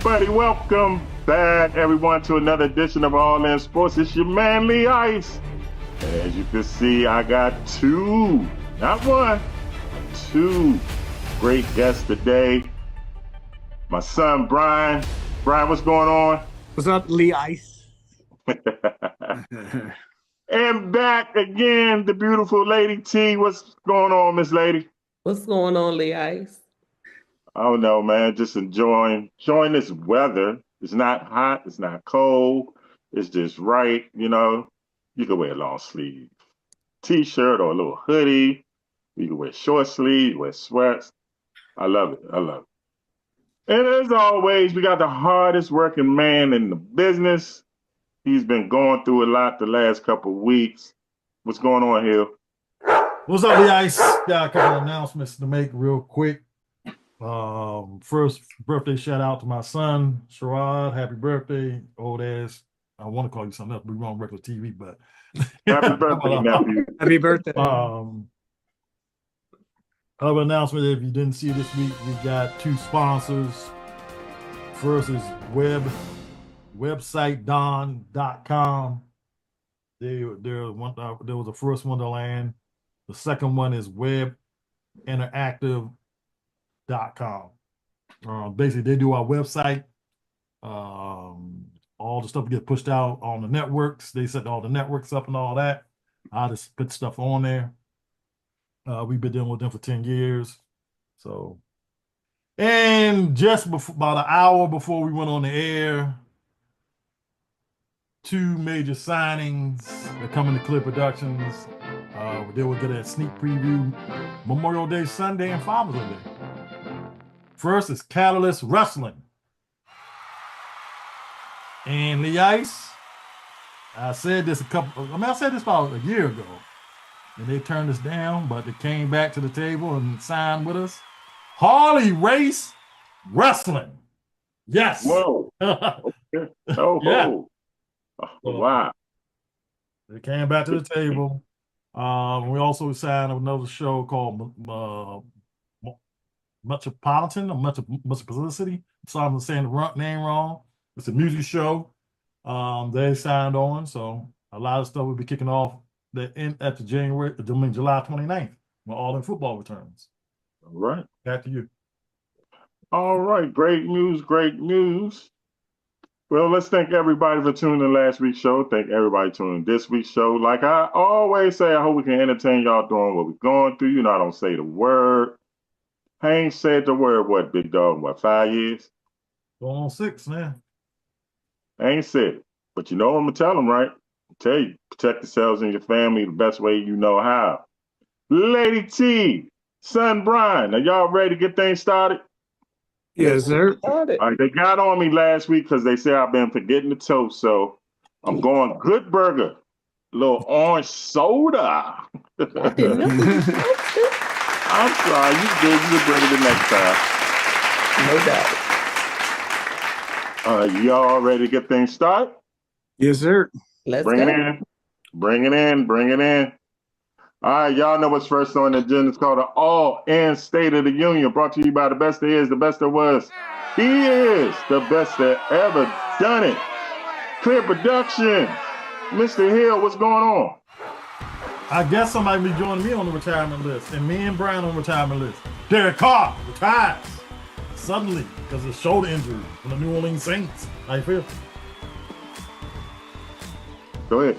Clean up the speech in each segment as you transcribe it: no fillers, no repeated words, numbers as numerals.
buddy. Welcome back, everyone, to another edition of All In Sports. It's your man, Lee Ice. And as you can see, I got two, not one, two great guests today. My son, Brian. Brian, what's going on? What's up, Lee Ice? And back again, the beautiful Lady T. What's going on, Miss Lady? What's going on, Lee Ice? I don't know, man. Just enjoying this weather. It's not hot. It's not cold. It's just right. You know, you can wear a long sleeve t-shirt or a little hoodie. You can wear short sleeve, wear sweats. I love it. I love it. And as always, we got the hardest working man in the business. He's been going through a lot the last couple of weeks. What's going on, Hill? What's up, Lee Ice? Got a couple of announcements to make real quick. First birthday shout out to my son, Sherrod. Happy birthday, old ass. I want to call you something else, but we're on regular TV, but Happy birthday, nephew. Happy birthday. Other announcement, if you didn't see this week, we got two sponsors. First is websitedon.com. There was the first one to land. The second one is webinteractive.com. Basically, they do our website. All the stuff gets pushed out on the networks. They set all the networks up and all that. I just put stuff on there. We've been dealing with them for 10 years. So, and just before, about an hour before we went on the air, two major signings that come into Clear Productions. They will get a sneak preview Memorial Day Sunday and Father's Day. First is Catalyst Wrestling. And Lee Ice, I said this about a year ago, and they turned us down, but they came back to the table and signed with us. Harley Race Wrestling. Yes. Whoa. Okay. Oh, Yeah. oh, wow. They came back to the table. We also signed another show called Metropolitan or Metropolicity. Sorry, I'm saying the name wrong. It's a music show. They signed on, so a lot of stuff will be kicking off at the July 29th when All In Football returns. All right. Back to you. All right. Great news. Great news. Well, let's thank everybody for tuning in last week's show. Thank everybody tuning in this week's show. Like I always say, I hope we can entertain y'all during what we're going through. You know, I don't say the word. I ain't said the word, what, big dog, 5 years? Going on 6, man. I ain't said it. But you know I'm going to tell them, right? I'll tell you, protect yourselves and your family the best way you know how. Lady T, son Brian, are y'all ready to get things started? Yes, sir. All right, they got on me last week because they say I've been forgetting the toast, so I'm going Good Burger, a little orange soda. I didn't know you posted. I'm sorry, you good. You can bring it the next time. No doubt. Y'all ready to get things started? Yes, sir. Let's Bring go. it in. Bring it in. Bring it in. All right, y'all know what's first on the agenda. It's called the All In State of the Union, brought to you by the best there is, the best there was. He is the best that ever done it. Clear Production. Mr. Hill, what's going on? I guess somebody will be joining me on the retirement list, and me and Brian on the retirement list. Derek Carr retires suddenly because of shoulder injury from the New Orleans Saints. How you feel? Go ahead.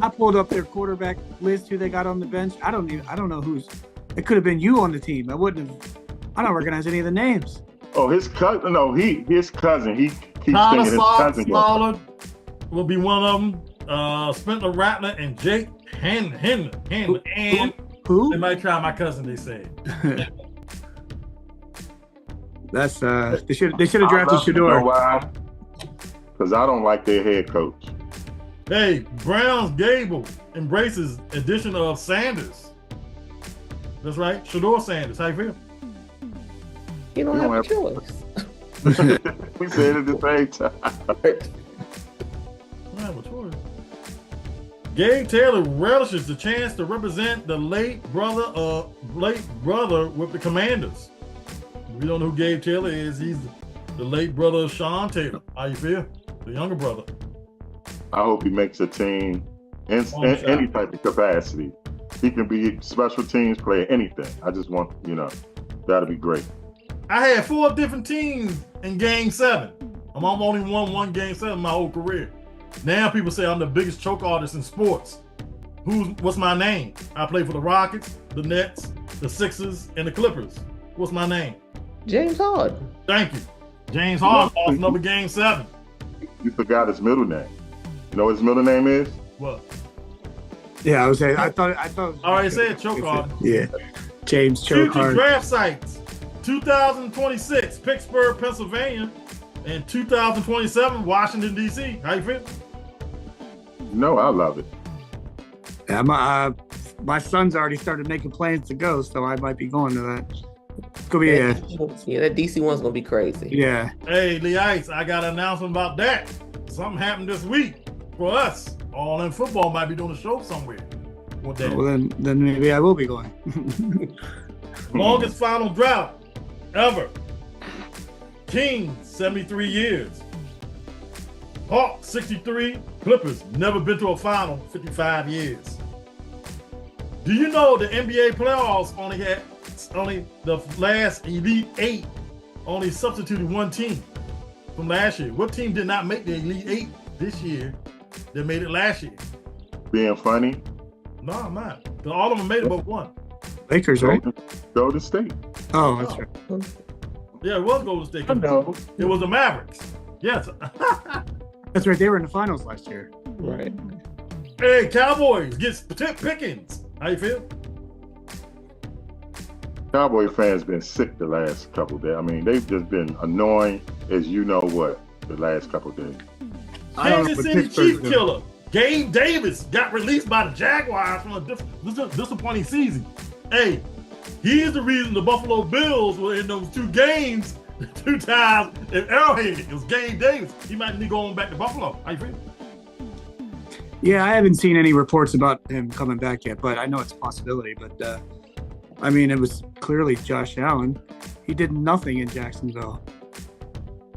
I pulled up their quarterback list, who they got on the bench. I don't know who's. It could have been you on the team. I don't recognize any of the names. Oh, his cousin. No, his cousin. He keeps Tyler thinking his cousin. Smaller will be one of them. Spencer Rattler and Jake Henley. And Who? they might try my cousin, they say. That's they should have drafted Shador. Why? Because I don't like their head coach. Hey, Browns Gable embraces addition of Sanders. That's right, Shador Sanders. How you feel? You don't have a choice. We said it at the same time. I have a choice. Gabe Taylor relishes the chance to represent the late brother with the Commanders. We don't know who Gabe Taylor is. He's the late brother of Sean Taylor. How you feel? The younger brother. I hope he makes a team in any type of capacity. He can be special teams player, anything. I just want, that'll be great. I had 4 different teams in Game 7. I'm only won 1 Game 7 my whole career. Now people say I'm the biggest choke artist in sports. What's my name? I play for the Rockets, the Nets, the Sixers, and the Clippers. What's my name? James Harden. Thank you. James Harden lost another Game 7. You forgot his middle name. You know what his middle name is? What? Yeah, I was saying. I thought. I already said choke Harden. Yeah, James choke Future Harden. draft sites: 2026, Pittsburgh, Pennsylvania, and 2027, Washington D.C. How you feel? No, I love it. Yeah, my son's already started making plans to go, so I might be going to that. It's gonna be Yeah, that DC one's gonna be crazy. yeah. Hey, Lee Ice, I got an announcement about that. Something happened this week for us. All in football might be doing a show somewhere. What day? Well, then maybe I will be going. Longest final drought ever. Kings, 73 years. Hawks, 63. Clippers, never been to a final, 55 years. Do you know the NBA playoffs only the last Elite 8 only substituted 1 team from last year? What team did not make the Elite 8 this year that made it last year? Being funny. No, I'm not. Because all of them made it but 1. Lakers, right? Golden State. Oh, that's right. Yeah, it was Golden State. Oh, no. It was the Mavericks. Yes. That's right. They were in the finals last year. Right. Hey, Cowboys gets Pickens. How you feel? Cowboy fans been sick the last couple of days. I mean, they've just been annoying as you know what the last couple of days. I don't know Kansas what City Pittsburgh's Chief doing. killer Gabe Davis got released by the Jaguars from a disappointing season. Hey, he is the reason the Buffalo Bills were in those 2 games 2 times at Arrowhead. It was Gabe Davis. He might be going back to Buffalo. How you feel? Yeah, I haven't seen any reports about him coming back yet, but I know it's a possibility. But I mean, it was clearly Josh Allen. He did nothing in Jacksonville.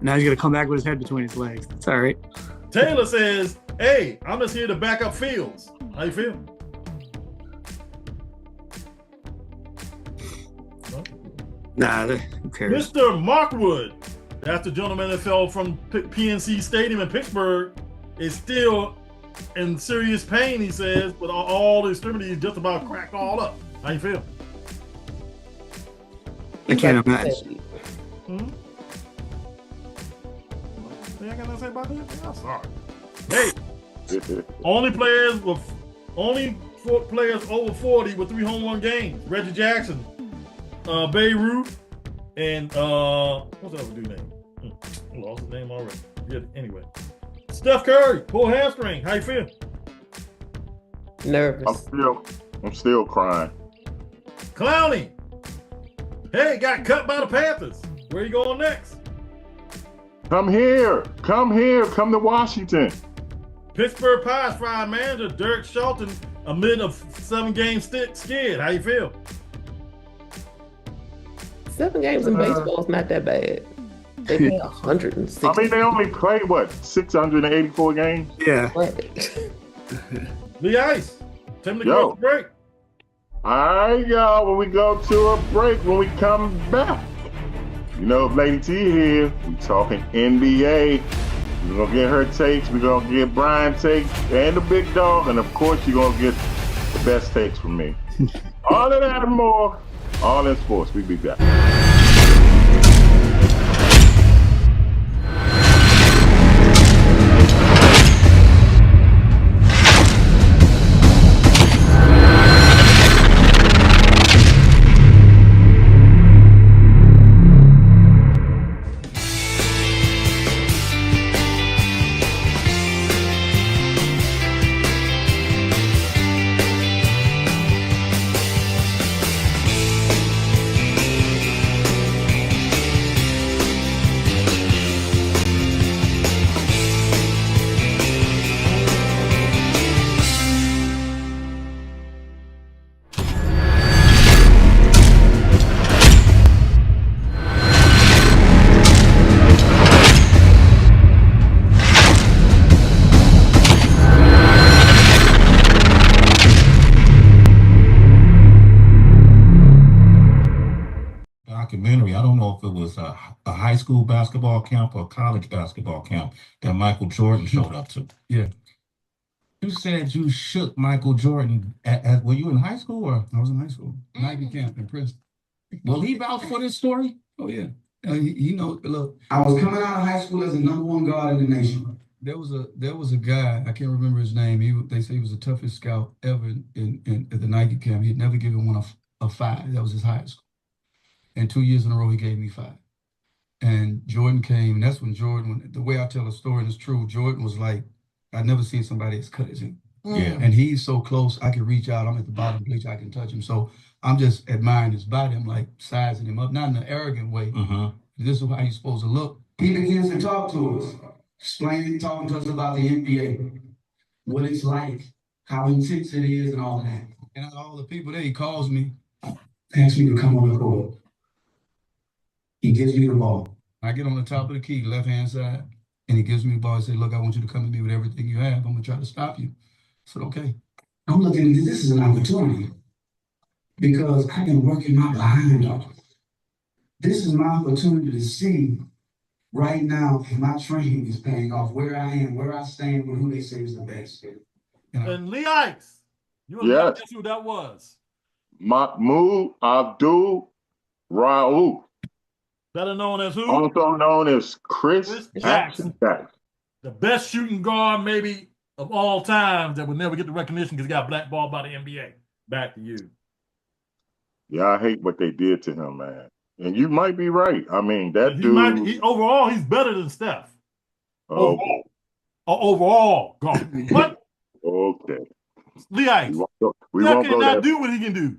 Now he's gonna come back with his head between his legs. It's all right. Taylor says, hey, I'm just here to back up Fields. How you feel? Nah, who cares? Mr. Markwood, that's the gentleman that fell from PNC Stadium in Pittsburgh, is still in serious pain, he says, with all the extremities just about cracked all up. How you feel? I can't imagine. I got nothing to say about that? I'm sorry. Hey, only players over 40 with 3 home run games. Reggie Jackson, Babe Ruth, and what's that other dude name? I lost his name already. Yeah, anyway. Steph Curry, pull hamstring. How you feel? Nervous. I'm still crying. Clowney. Hey, got cut by the Panthers. Where you going next? Come here, come to Washington. Pittsburgh Pirates fire manager Derek Shelton amid a 7-game skid. How you feel? 7 games in baseball is not that bad. They play 160. I mean, they only play, 684 games? Yeah. Lee Ice, time to Yo. go to break. All right, y'all, when we go to a break, when we come back, Lady T here, we talking NBA. We're going to get her takes. We're going to get Brian takes and the big dog. And, of course, you're going to get the best takes from me. All of that and more, all in sports. We'll be back. school basketball camp or college basketball camp that Michael Jordan showed up to. Yeah. You said you shook Michael Jordan were you in high school or? I was in high school. Nike camp in Princeton. Will he vouch for this story? Oh yeah. He knows. Look, I was coming out of high school as the #1 guard in the nation. There was a guy, I can't remember his name. They say he was the toughest scout ever at the Nike camp. He had never given one a 5. That was his highest score. And 2 years in a row, he gave me 5. And Jordan came, and that's when Jordan, the way I tell the story, and it's true, Jordan was like, I'd never seen somebody as cut as him. Yeah. And he's so close, I can reach out. I'm at the bottom of the bleach, I can touch him. So I'm just admiring his body. I'm like sizing him up, not in an arrogant way. This is how you're supposed to look. He begins to talk to us, talking to us about the NBA, what it's like, how intense it is, and all that. And out of all the people there, he calls me, asks me to come on the court. He gives me the ball. I get on the top of the key, left-hand side, and he gives me the ball and says, look, I want you to come to me with everything you have. I'm going to try to stop you. I said, okay. I'm looking at this as an opportunity because I've been working my behind off. This is my opportunity to see right now if my training is paying off, where I am, where I stand with who they say is the best. And Lee Ice, you want Yes. to guess who that was? Mahmoud Abdul Rauf, Better known as who? also known as Chris Jackson. Jackson. The best shooting guard maybe of all time that would never get the recognition because he got blackballed by the NBA. Back to you. Yeah, I hate what they did to him, man. And you might be right. I mean, that He dude. might be, overall, he's better than Steph. Oh, Overall, gone. What? okay. Lee Ice. We Steph won't go cannot that. do what he can do.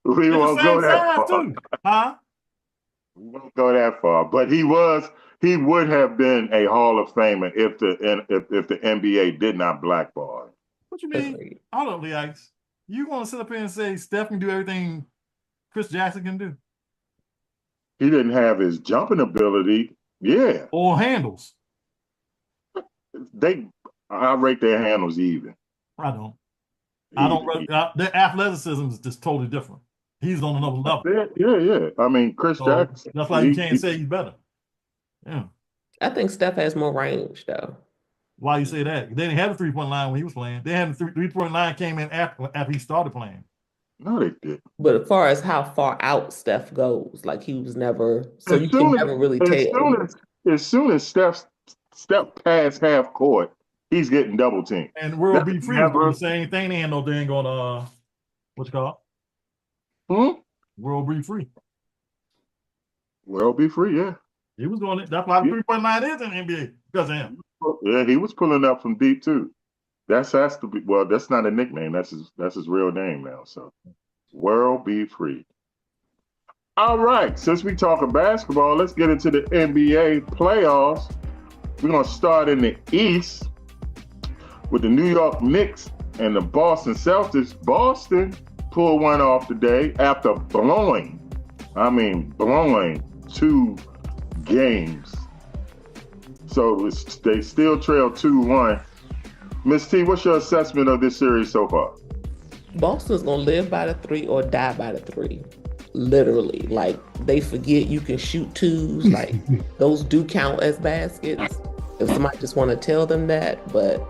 we won't go that far. Too. Huh? We won't go that far. But he would have been a Hall of Famer if the NBA did not blackball him. What you mean? Hold up, Lee Ice. You want to sit up here and say Steph can do everything Chris Jackson can do? He didn't have his jumping ability. Yeah. Or handles. I rate their handles even. I don't. Their athleticism is just totally different. He's on another level. Yeah. I mean, Chris Jackson. That's why you can't say he's better. Yeah. I think Steph has more range, though. Why you say that? They didn't have the 3-point line when he was playing. They had the 3-point line came in after he started playing. No, they did. But as far as how far out Steph goes, like he was never, so you can never really tell. As soon as Steph past half court, he's getting double teamed. And World Be Free was the same thing. They ain't no dang on what you call it? World Be Free. World Be Free, yeah. He was doing it. That's why the 3-point line is in the NBA because of him. Yeah, he was pulling up from deep too. That has to be. Well, that's not a nickname. That's his real name now. So, World Be Free. All right. Since we talking basketball, let's get into the NBA playoffs. We're gonna start in the East with the New York Knicks and the Boston Celtics. Boston pulled one off today after blowing 2 games. So they still trail 2-1. Miss T, what's your assessment of this series so far? Boston's gonna live by the 3 or die by the 3. Literally, like they forget you can shoot 2s. Like those do count as baskets. If somebody just want to tell them that, but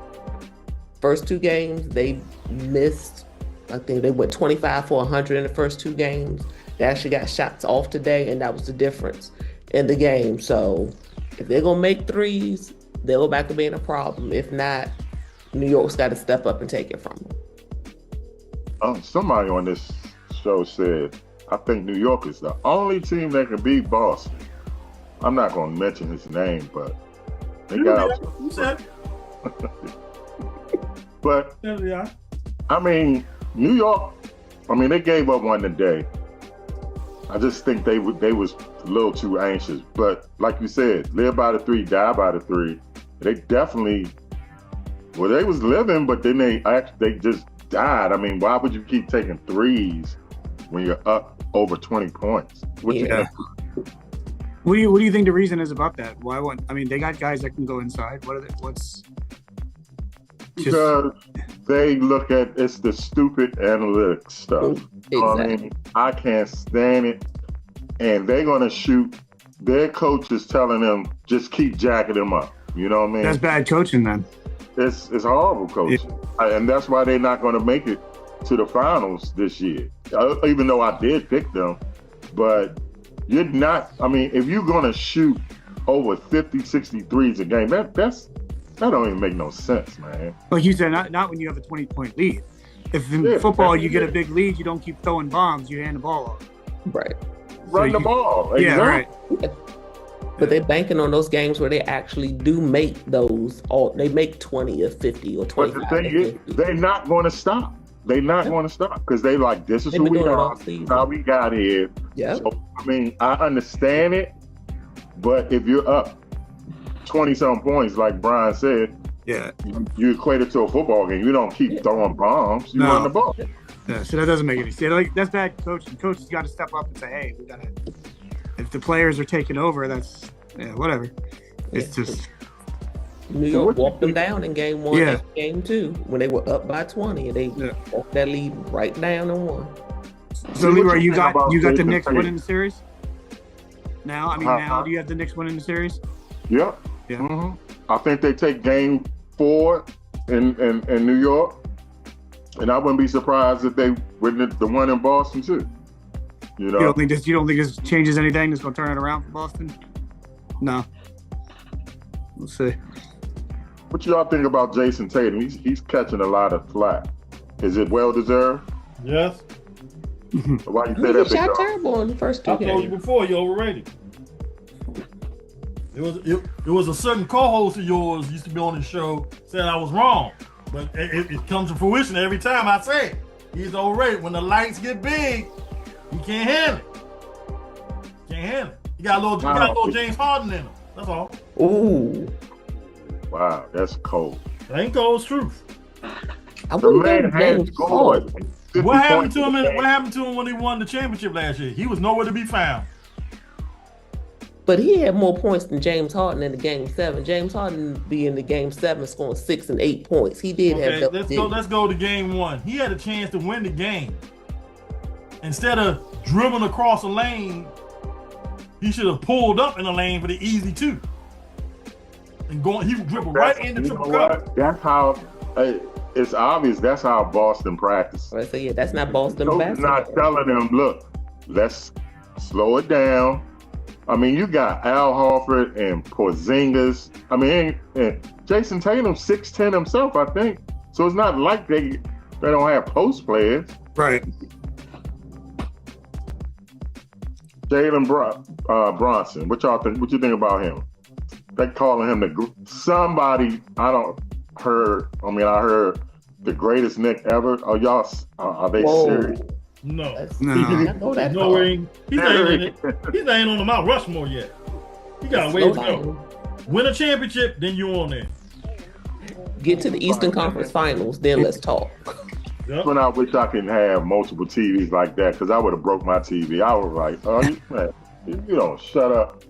first 2 games they missed. I think they went 25 for 100 in the first 2 games. They actually got shots off today, and that was the difference in the game. So if they're gonna make 3s, they'll go back to being a problem. If not, New York's got to step up and take it from them. Somebody on this show said, I think New York is the only team that can beat Boston. I'm not going to mention his name, but they got out. You said. But, Yeah. I mean, New York, they gave up one today. I just think they was a little too anxious. But like you said, live by the 3, die by the 3. They definitely, they was living, but then they just died. Why would you keep taking 3s when you're up over 20 points? What do you think the reason is about that? Why won't? They got guys that can go inside. Because they look at it's the stupid analytics stuff. Exactly. I can't stand it. and they're gonna shoot. Their coach is telling them just keep jacking them up. You know what I mean? That's bad coaching then. It's horrible coaching, and that's why they're not going to make it to the finals this year. Even though I did pick them, but you're not. I mean, if you're going to shoot over 50, 63s a game, that don't even make no sense, man. Like you said, not when you have a 20-point lead. If in football you get a big lead, you don't keep throwing bombs. You hand the ball off. Right. Run the ball. Yeah, right. But they're banking on those games where they actually do make those. They make 20 or 50 or 25. But the thing is, they're not going to stop. They're not going to stop because they like, this is who we are, how we got here. Yeah. So, I mean, I understand it, but if you're up 20-something points, like Brian said, yeah, you equate it to a football game. You don't keep throwing bombs. You run the ball. Yeah, so that doesn't make any sense. Like, that's bad coaching. Coaches got to step up and say, hey, we got to. If the players are taking over, that's whatever. It's just New York walked them down in game 1 and game 2 when they were up by 20, and they walked that lead right down and won. So Leroy, you got the Knicks winning the series? Now, I mean, now do you have the Knicks winning the series? Yep. Yeah. Mm-hmm. I think they take game 4 in New York, and I wouldn't be surprised if they win the one in Boston too. You know, you don't think this changes anything? It's going to turn it around for Boston? No. We'll see. What y'all think about Jason Tatum? He's catching a lot of flack. Is it well deserved? Yes. Why you say that? He shot terrible in the first 2 games. I told you before, you're overrated. It was a certain co-host of yours used to be on the show said I was wrong, but it comes to fruition every time I say it. He's overrated. When the lights get big, he can't handle it. Can't handle it. He got a little James Harden in him. That's all. Ooh. Wow, that's cold. That ain't cold truth. The man had scored. What happened to him? What happened to him when he won the championship last year? He was nowhere to be found. But he had more points than James Harden in the game 7. James Harden be in the game 7 scoring 6 and 8 points. He did have. Let's go to game 1. He had a chance to win the game. Instead of dribbling across the lane, he should have pulled up in the lane for the easy 2. And he would dribble right into triple cover. That's how. It's obvious. That's how Boston practices. I say, that's not Boston Coach basketball. is not telling them, look, let's slow it down. I mean, you got Al Horford and Porzingis. I mean, and Jason Tatum 6'10" himself, I think. So it's not like they don't have post players. Right. Jalen Bronson, what y'all think? What you think about him? They calling him somebody. I heard the greatest Knick ever. Oh, y'all, are they serious? No. No way. He's not on the Mount Rushmore yet. He got a ways to go. Win a championship, then you on there. Get to the Eastern Conference Finals, then let's talk. Yep. When I wish I could have multiple TVs like that, because I would have broke my TV. I was like, oh, you don't shut up.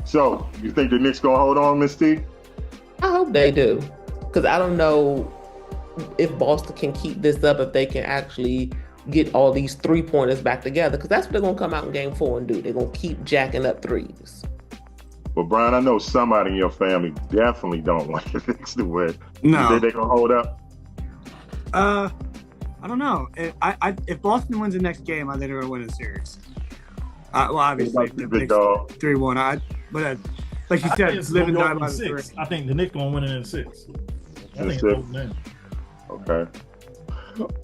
So, you think the Knicks gonna hold on, Miss T? I hope they do, because I don't know if Boston can keep this up, if they can actually get all these 3-pointers back together, because that's what they're going to come out in game 4 and do. They're going to keep jacking up threes. Well, Brian, I know somebody in your family definitely don't want the Knicks to win. No. You think they're going to hold up? I don't know. If Boston wins the next game, I think they're going to win the series. Well, obviously, the Knicks 3-1. But like you said, live and die by the 6. I think the Knicks going to win it in 6. I think it's okay.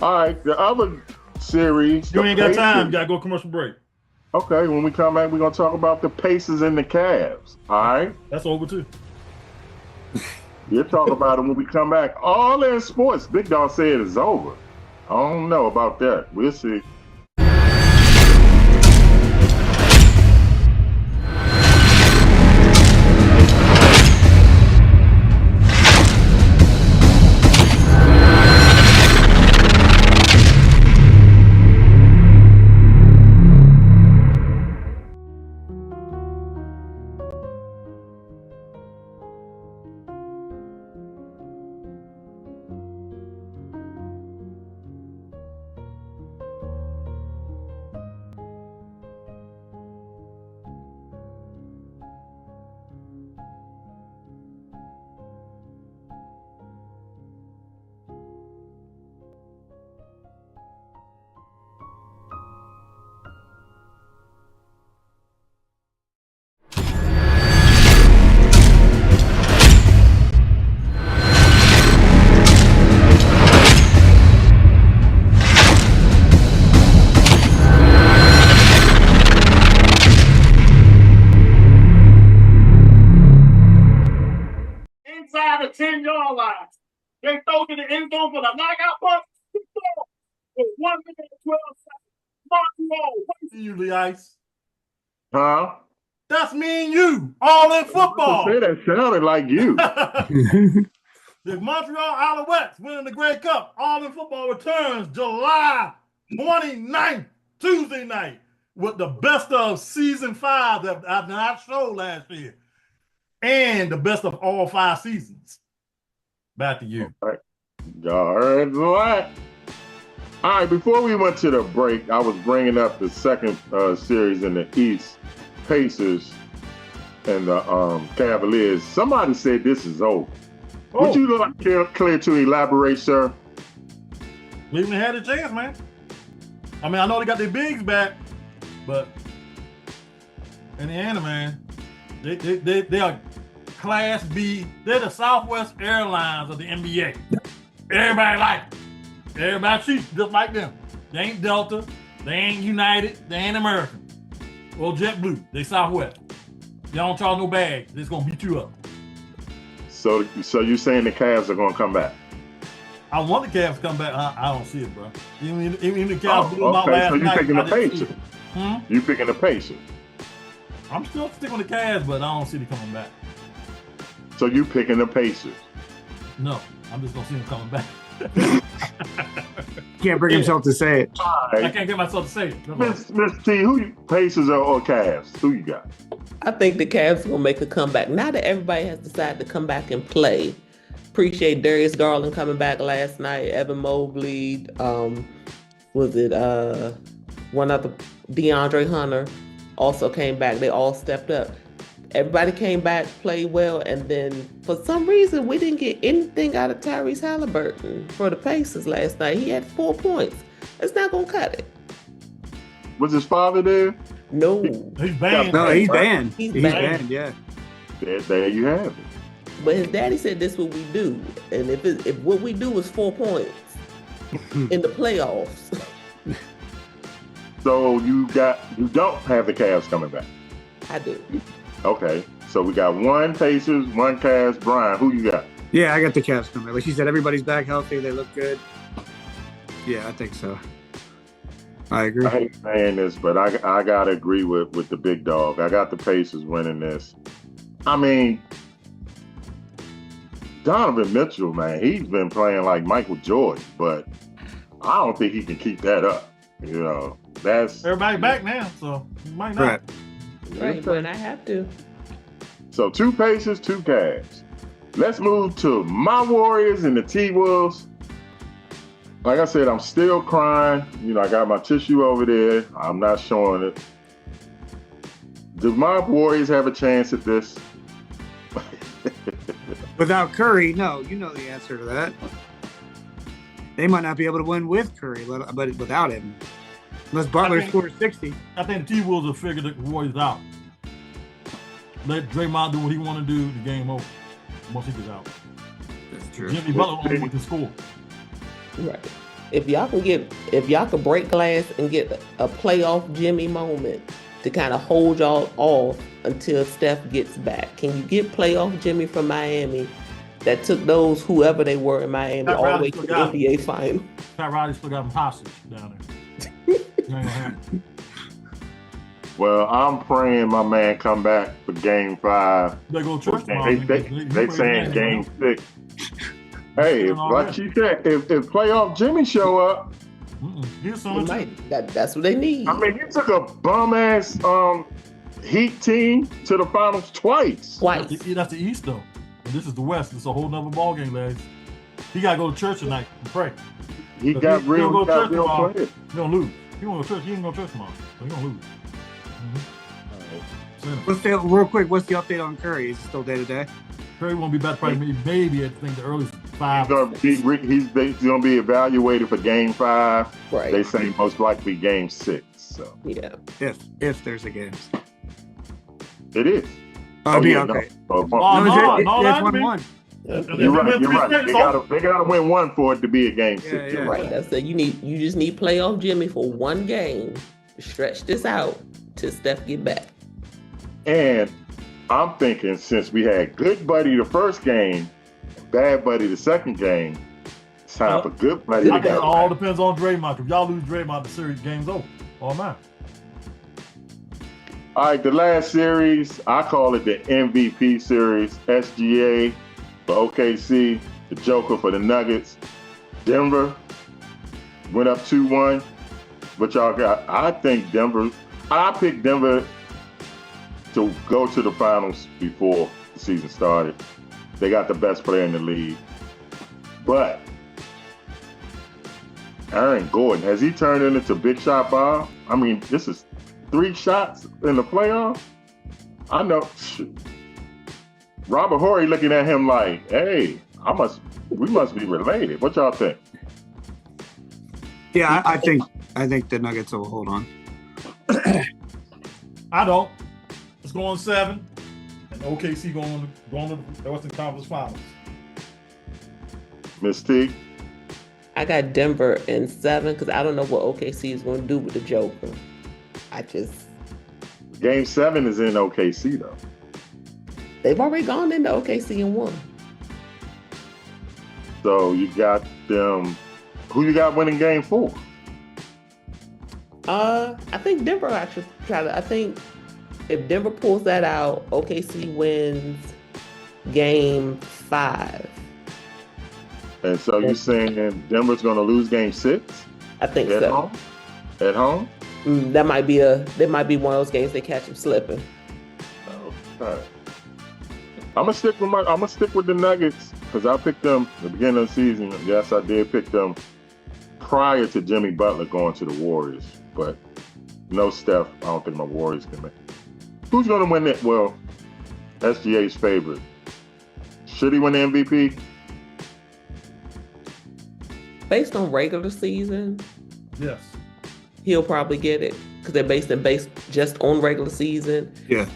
All right. The other series. You ain't got time. You got to go commercial break. Okay. When we come back, we're going to talk about the Pacers and the Cavs. All right. That's over too. We'll talk about it when we come back. All in sports. Big Dog said it's over. I don't know about that. We'll see. 20-yard line. They throw to the end zone for the knockout punch. With 1 minute and 12 seconds. Montreal, what is you, Ice? Huh? That's me and you, all in football. Say that sounded like you. The Montreal Alouettes winning the Grey Cup. All in football returns July 29th, Tuesday night, with the best of season 5 that I not showed last year, and the best of all 5 seasons. Back to you. All right. All right, before we went to the break, I was bringing up the second series in the East, Pacers and the Cavaliers. Somebody said this is over. Would you like Clear to elaborate, sir? Cleveland had a chance, man. I mean, I know they got their bigs back, but in the end, man, they are Class B. They're the Southwest Airlines of the NBA. Everybody like it. Everybody treats just like them. They ain't Delta. They ain't United. They ain't American. Or JetBlue. They Southwest. They don't charge no bag. They're just gonna beat you up. So you're saying the Cavs are gonna come back? I want the Cavs to come back. I don't see it, bro. Even the Cavs blew them out last so you night. picking the Pacers? You picking the Pacers? I'm still sticking with the Cavs, but I don't see them coming back. So you picking the Pacers? No, I'm just gonna see them coming back. Can't bring himself to say it. Right. I can't get myself to say it. Miss T, Pacers or Cavs? Who you got? I think the Cavs are gonna make a comeback. Now that everybody has decided to come back and play. Appreciate Darius Garland coming back last night. Evan Mobley, one other, DeAndre Hunter also came back. They all stepped up. Everybody came back, played well, and then for some reason we didn't get anything out of Tyrese Halliburton for the Pacers last night. He had 4 points. It's not gonna cut it. Was his father there? No. He's banned. No, he's banned. He's He's banned. banned, yeah. There you have it. But his daddy said this is what we do. And if what we do is 4 points in the playoffs. So you don't have the Cavs coming back? I do. Okay. So we got one Pacers, one Cavs. Brian, who you got? Yeah, I got the Cavs coming. Like you said, everybody's back healthy. They look good. Yeah, I think so. I agree. I hate saying this, but I gotta agree with the big dog. I got the Pacers winning this. I mean, Donovan Mitchell, man, he's been playing like Michael Jordan, but I don't think he can keep that up. You know, that's Everybody back now, so he might not. Right. Right, but I have to. So 2 Pacers, 2 Cavs. Let's move to my Warriors and the T-Wolves. Like I said, I'm still crying. You know, I got my tissue over there. I'm not showing it. Do my Warriors have a chance at this? Without Curry, no. You know the answer to that. They might not be able to win with Curry, but without him. Unless Butler scores 60. I think the T-Wolves will figure the Warriors out. Let Draymond do what he want to do. The game over once he gets out. That's true. Jimmy Butler only one can score. Right. If y'all can break glass and get a playoff Jimmy moment to kind of hold y'all off until Steph gets back. Can you get playoff Jimmy from Miami that took those whoever they were in Miami all the way to the NBA final? Pat Riley still got him hostage down there. Well, I'm praying my man come back for Game 5. They go to church tomorrow. They saying Game 6. Hey, like she said, if playoff Jimmy show up, that's what they need. I mean, he took a bum ass Heat team to the finals twice. That's the East though. And this is the West. It's a whole nother ball game, lads. He gotta go to church tonight and pray. He got real players. He gonna lose. He won't go to church. He ain't gonna go to church tomorrow. So he gonna lose. Real quick, what's the update on Curry? Is it still day to day? Curry won't be back probably maybe I think the earliest 5. He's gonna be evaluated for Game 5. Right. They say most likely Game 6. So yeah, if there's a game, it is. Okay. It's 1-1. You're right. They gotta win one for it to be a Game 6. Yeah. Right. That's it. You just need playoff Jimmy for one game. Stretch this out till Steph get back. And I'm thinking since we had Good Buddy the first game, bad buddy the second game. It's time for good buddy I to guess it go. all depends on Draymond. If y'all lose Draymond, the series game's over. All mine. All right, the last series, I call it the MVP series. SGA for OKC, the Joker for the Nuggets. Denver went up 2-1. But y'all got, I think Denver, I picked Denver to go to the finals before the season started. They got the best player in the league. But Aaron Gordon, has he turned into Big Shot Bob? I mean, this is 3 shots in the playoffs. I know. Shoot. Robert Horry looking at him like, hey, we must be related. What y'all think? Yeah, I think the Nuggets will hold on. I don't. It's going 7, and OKC going to the Western Conference Finals. Miss T? I got Denver in 7 because I don't know what OKC is going to do with the Joker. Game 7 is in OKC though. They've already gone into OKC and won. So you got them. Who you got winning game 4? I think Denver actually I think if Denver pulls that out, OKC wins game 5. And so you're saying Denver's going to lose game 6? I think at so. Home? At home? That might be one of those games they catch them slipping. Okay. I'm gonna stick with the Nuggets because I picked them at the beginning of the season. Yes, I did pick them prior to Jimmy Butler going to the Warriors, but no Steph. I don't think my Warriors can make it. Who's gonna win it? Well, SGA's favorite. Should he win the MVP? Based on regular season, Yes. he'll probably get it because they're based just on regular season. Yeah.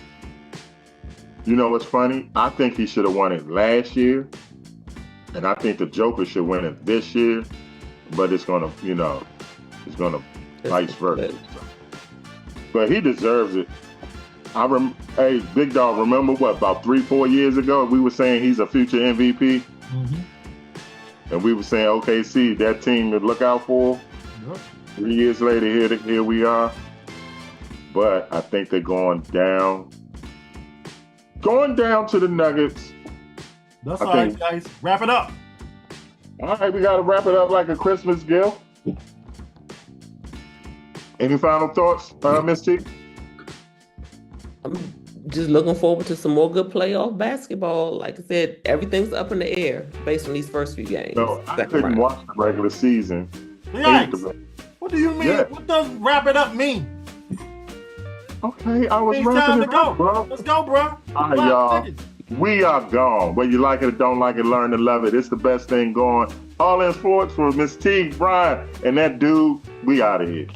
You know what's funny? I think he should have won it last year, and I think the Joker should win it this year. But it's gonna vice versa. But he deserves it. Hey, Big Dog, remember what, about 3-4 years ago, we were saying he's a future MVP? Mm-hmm. And we were saying, OKC, that team to look out for. Yep. 3 years later, here we are. But I think they're going down to the Nuggets. That's I all right, think- guys. Wrap it up. All right, we got to wrap it up like a Christmas gift. Any final thoughts, Miss T? I'm just looking forward to some more good playoff basketball. Like I said, everything's up in the air based on these first few games. No, I Second couldn't round. watch the regular season. Yikes. What do you mean? Yeah. What does wrap it up mean? Okay, I was It's wrapping time to it go. up, bro. Let's go, bro. All right, y'all. We are gone. Whether you like it or don't like it, learn to love it. It's the best thing going. All in sports for Miss T, Brian, and that dude. We out of here.